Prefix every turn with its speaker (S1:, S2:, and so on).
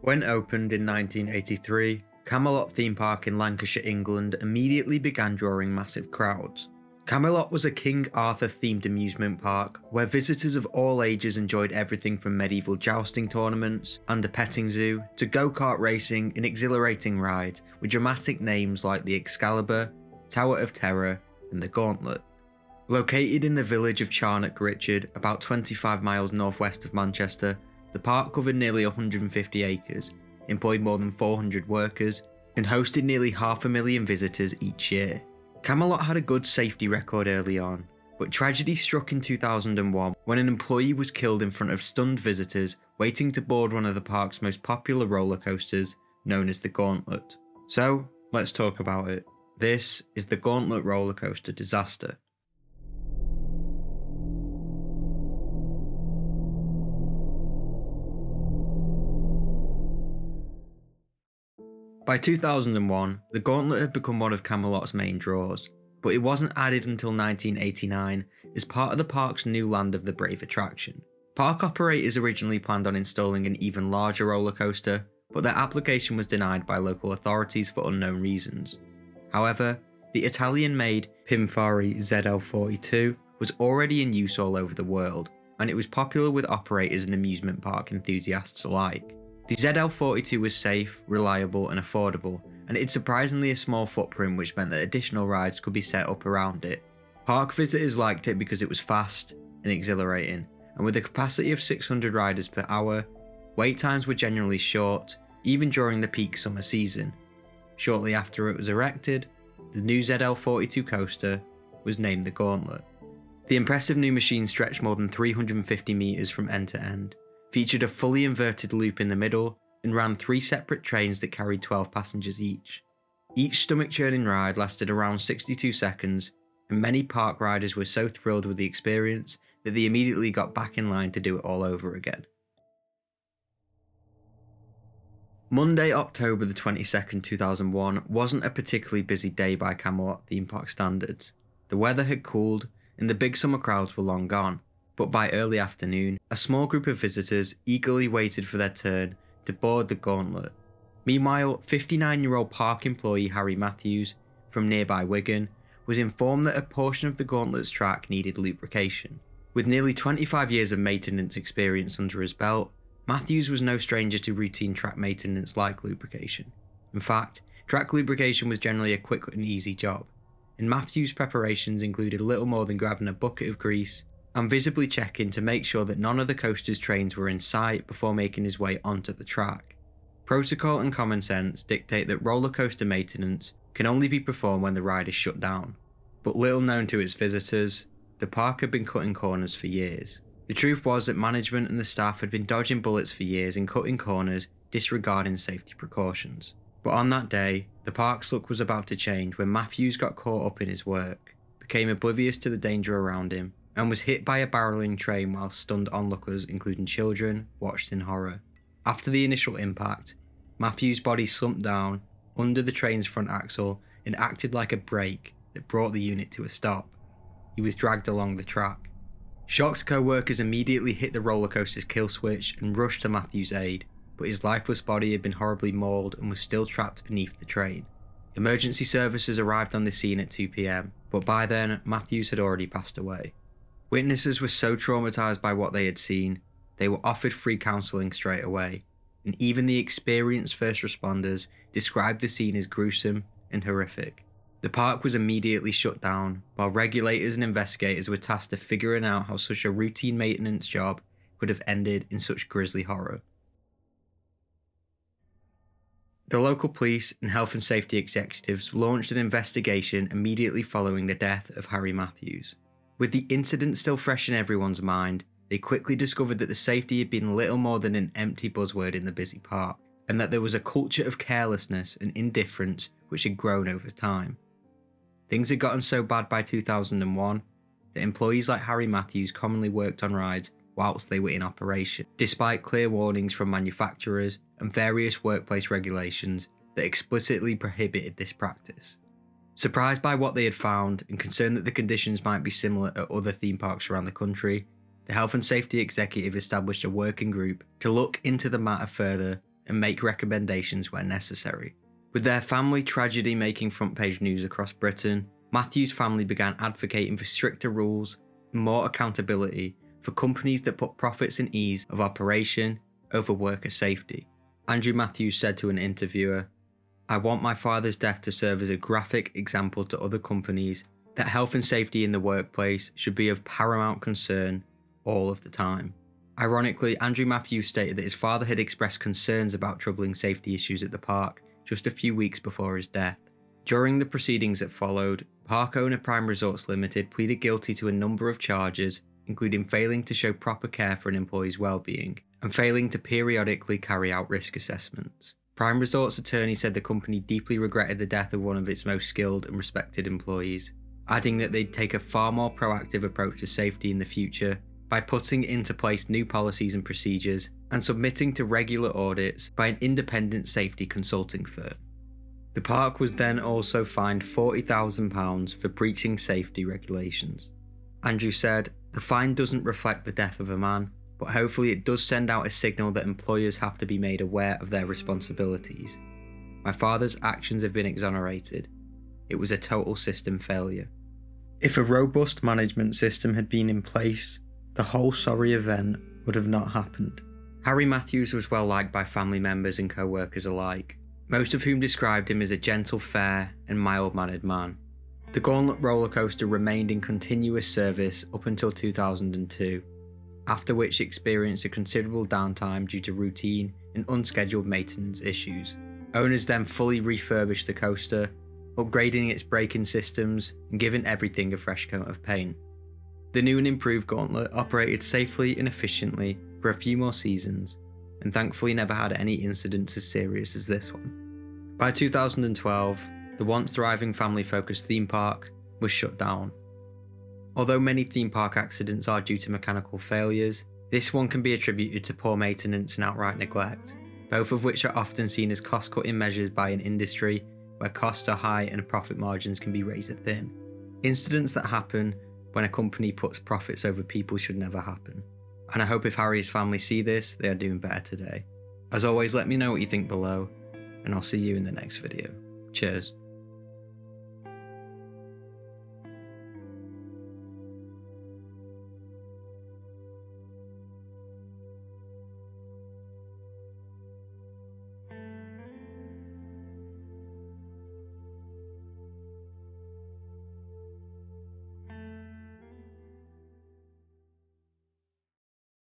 S1: When opened in 1983, Camelot Theme Park in Lancashire, England immediately began drawing massive crowds. Camelot was a King Arthur themed amusement park where visitors of all ages enjoyed everything from medieval jousting tournaments and a petting zoo to go-kart racing and exhilarating rides with dramatic names like the Excalibur, Tower of Terror and the Gauntlet. Located in the village of Charnock Richard, about 25 miles northwest of Manchester, the park covered nearly 150 acres, employed more than 400 workers, and hosted nearly 500,000 visitors each year. Camelot had a good safety record early on, but tragedy struck in 2001 when an employee was killed in front of stunned visitors waiting to board one of the park's most popular roller coasters, known as the Gauntlet. So, let's talk about it. This is the Gauntlet roller coaster disaster. By 2001, the Gauntlet had become one of Camelot's main draws, but it wasn't added until 1989 as part of the park's new Land of the Brave attraction. Park operators originally planned on installing an even larger roller coaster, but their application was denied by local authorities for unknown reasons. However, the Italian-made Pininfarina ZL42 was already in use all over the world, and it was popular with operators and amusement park enthusiasts alike. The ZL42 was safe, reliable and affordable, and it had surprisingly a small footprint which meant that additional rides could be set up around it. Park visitors liked it because it was fast and exhilarating, and with a capacity of 600 riders per hour, wait times were generally short, even during the peak summer season. Shortly after it was erected, the new ZL42 coaster was named the Gauntlet. The impressive new machine stretched more than 350 metres from end to end, featured a fully inverted loop in the middle, and ran 3 separate trains that carried 12 passengers each. Each stomach-churning ride lasted around 62 seconds, and many park riders were so thrilled with the experience that they immediately got back in line to do it all over again. Monday, October the 22nd, 2001 wasn't a particularly busy day by Camelot Theme Park standards. The weather had cooled, and the big summer crowds were long gone. But by early afternoon, a small group of visitors eagerly waited for their turn to board the Gauntlet. Meanwhile, 59-year-old park employee Harry Matthews, from nearby Wigan, was informed that a portion of the Gauntlet's track needed lubrication. With nearly 25 years of maintenance experience under his belt, Matthews was no stranger to routine track maintenance like lubrication. In fact, track lubrication was generally a quick and easy job, and Matthews' preparations included little more than grabbing a bucket of grease and visibly checking to make sure that none of the coaster's trains were in sight before making his way onto the track. Protocol and common sense dictate that roller coaster maintenance can only be performed when the ride is shut down, but little known to its visitors, the park had been cutting corners for years. The truth was that management and the staff had been dodging bullets for years and cutting corners, disregarding safety precautions. But on that day, the park's luck was about to change when Matthews got caught up in his work, became oblivious to the danger around him, and was hit by a barreling train while stunned onlookers, including children, watched in horror. After the initial impact, Matthews' body slumped down under the train's front axle and acted like a brake that brought the unit to a stop. He was dragged along the track. Shocked co-workers immediately hit the roller coaster's kill switch and rushed to Matthews' aid, but his lifeless body had been horribly mauled and was still trapped beneath the train. Emergency services arrived on the scene at 2 p.m, but by then Matthews had already passed away. Witnesses were so traumatised by what they had seen, they were offered free counselling straight away, and even the experienced first responders described the scene as gruesome and horrific. The park was immediately shut down, while regulators and investigators were tasked to figuring out how such a routine maintenance job could have ended in such grisly horror. The local police and health and safety executives launched an investigation immediately following the death of Harry Matthews. With the incident still fresh in everyone's mind, they quickly discovered that the safety had been little more than an empty buzzword in the busy park, and that there was a culture of carelessness and indifference which had grown over time. Things had gotten so bad by 2001 that employees like Harry Matthews commonly worked on rides whilst they were in operation, despite clear warnings from manufacturers and various workplace regulations that explicitly prohibited this practice. Surprised by what they had found and concerned that the conditions might be similar at other theme parks around the country, the health and safety executive established a working group to look into the matter further and make recommendations where necessary. With their family tragedy making front page news across Britain, Matthew's family began advocating for stricter rules and more accountability for companies that put profits and ease of operation over worker safety. Andrew Matthews said to an interviewer, "I want my father's death to serve as a graphic example to other companies that health and safety in the workplace should be of paramount concern all of the time." Ironically, Andrew Matthews stated that his father had expressed concerns about troubling safety issues at the park just a few weeks before his death. During the proceedings that followed, park owner Prime Resorts Limited pleaded guilty to a number of charges, including failing to show proper care for an employee's well-being and failing to periodically carry out risk assessments. Prime Resorts' attorney said the company deeply regretted the death of one of its most skilled and respected employees, adding that they'd take a far more proactive approach to safety in the future by putting into place new policies and procedures and submitting to regular audits by an independent safety consulting firm. The park was then also fined £40,000 for breaching safety regulations. Andrew said, "The fine doesn't reflect the death of a man, but hopefully it does send out a signal that employers have to be made aware of their responsibilities. My father's actions have been exonerated. It was a total system failure." If a robust management system had been in place, the whole sorry event would have not happened. Harry Matthews was well liked by family members and co-workers alike, most of whom described him as a gentle, fair and mild-mannered man. The Gauntlet roller coaster remained in continuous service up until 2002, after which it experienced a considerable downtime due to routine and unscheduled maintenance issues. Owners then fully refurbished the coaster, upgrading its braking systems and giving everything a fresh coat of paint. The new and improved Gauntlet operated safely and efficiently for a few more seasons, and thankfully never had any incidents as serious as this one. By 2012, the once thriving family-focused theme park was shut down. Although many theme park accidents are due to mechanical failures, this one can be attributed to poor maintenance and outright neglect, both of which are often seen as cost-cutting measures by an industry where costs are high and profit margins can be razor thin. Incidents that happen when a company puts profits over people should never happen. And I hope if Harry's family see this, they are doing better today. As always, let me know what you think below, and I'll see you in the next video. Cheers.